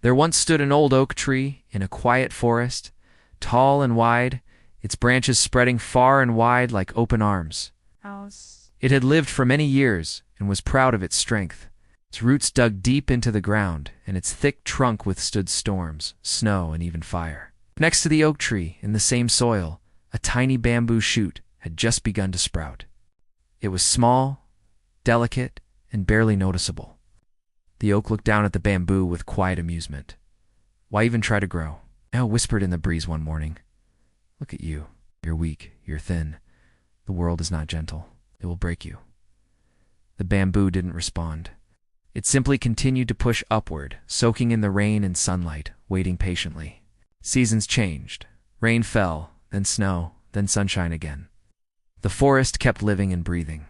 There once stood an old oak tree in a quiet forest, tall and wide, its branches spreading far and wide like open arms. It had lived for many years and was proud of its strength. Its roots dug deep into the ground, and its thick trunk withstood storms, snow, and even fire. Next to the oak tree, in the same soil, a tiny bamboo shoot had just begun to sprout. It was small, delicate, and barely noticeable. The oak looked down at the bamboo with quiet amusement. Why even try to grow? Now whispered in the breeze one morning, "Look at you. You're weak, you're thin. The world is not gentle. It will break you." The bamboo didn't respond. It simply continued to push upward, soaking in the rain and sunlight, waiting patiently. Seasons changed. Rain fell, then snow, then sunshine again. The forest kept living and breathing.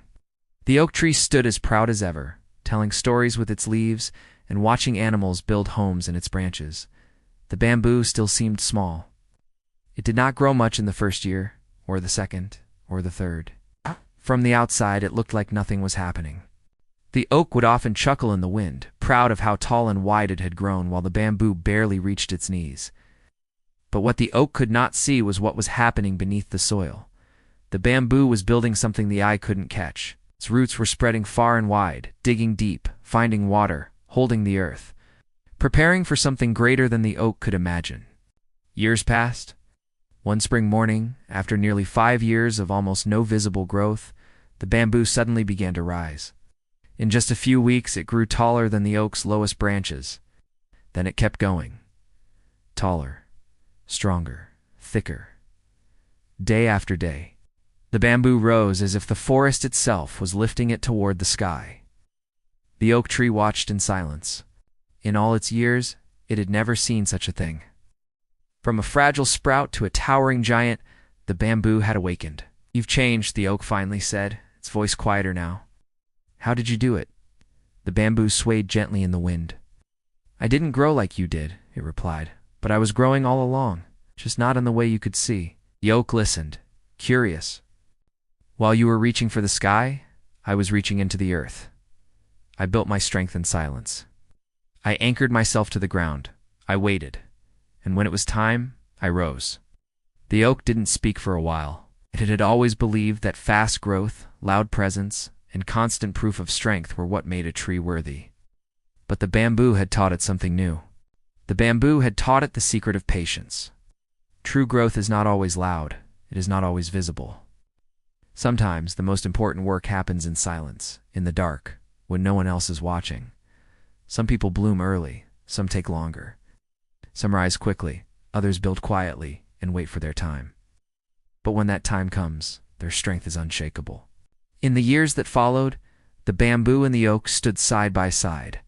The oak tree stood as proud as ever, telling stories with its leaves and watching animals build homes in its branches. The bamboo still seemed small. It did not grow much in the first year, or the second, or the third. From the outside, it looked like nothing was happening. The oak would often chuckle in the wind, proud of how tall and wide it had grown while the bamboo barely reached its knees. But what the oak could not see was what was happening beneath the soil. The bamboo was building something the eye couldn't catch. Its roots were spreading far and wide, digging deep, finding water, holding the earth, preparing for something greater than the oak could imagine. Years passed. One spring morning, after nearly 5 years of almost no visible growth, the bamboo suddenly began to rise. In just a few weeks, it grew taller than the oak's lowest branches. Then it kept going. Taller, stronger, thicker. Day after day, the bamboo rose as if the forest itself was lifting it toward the sky. The oak tree watched in silence. In all its years, it had never seen such a thing. From a fragile sprout to a towering giant, the bamboo had awakened. "You've changed," the oak finally said, its voice quieter now. "How did you do it?" The bamboo swayed gently in the wind. "I didn't grow like you did," it replied, "but I was growing all along, just not in the way you could see." The oak listened, curious. "While you were reaching for the sky, I was reaching into the earth. I built my strength in silence. I anchored myself to the ground. I waited. And when it was time, I rose." The oak didn't speak for a while. It had always believed that fast growth, loud presence, and constant proof of strength were what made a tree worthy. But the bamboo had taught it something new. The bamboo had taught it the secret of patience. True growth is not always loud. It is not always visible. Sometimes the most important work happens in silence, in the dark, when no one else is watching. Some people bloom early, some take longer. Some rise quickly, others build quietly and wait for their time. But when that time comes, their strength is unshakable. In the years that followed, the bamboo and the oak stood side by side.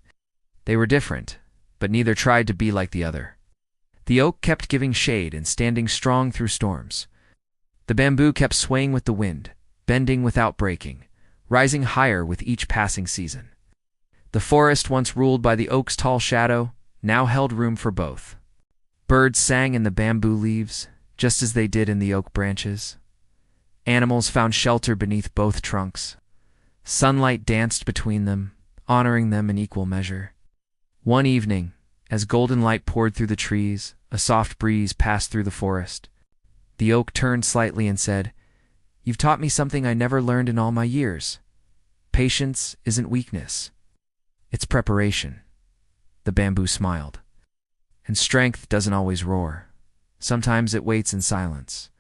They were different, but neither tried to be like the other. The oak kept giving shade and standing strong through storms. The bamboo kept swaying with the wind, bending without breaking, rising higher with each passing season. The forest, once ruled by the oak's tall shadow, now held room for both. Birds sang in the bamboo leaves, just as they did in the oak branches. Animals found shelter beneath both trunks. Sunlight danced between them, honoring them in equal measure. One evening, as golden light poured through the trees, a soft breeze passed through the forest. The oak turned slightly and said, "You've taught me something I never learned in all my years. Patience isn't weakness. It's preparation." The bamboo smiled. "And strength doesn't always roar. Sometimes it waits in silence.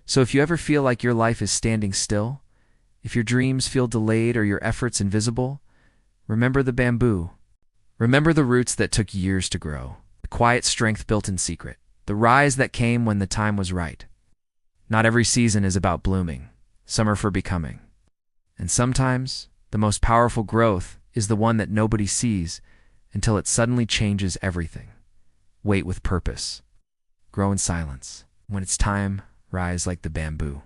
So if you ever feel like your life is standing still, if your dreams feel delayed or your efforts invisible, remember the bamboo. Remember the roots that took years to grow, the quiet strength built in secret, the rise that came when the time was right. Not every season is about blooming. Some are for becoming. And sometimes, the most powerful growth is the one that nobody sees until it suddenly changes everything. Wait with purpose. Grow in silence. When it's time, rise like the bamboo.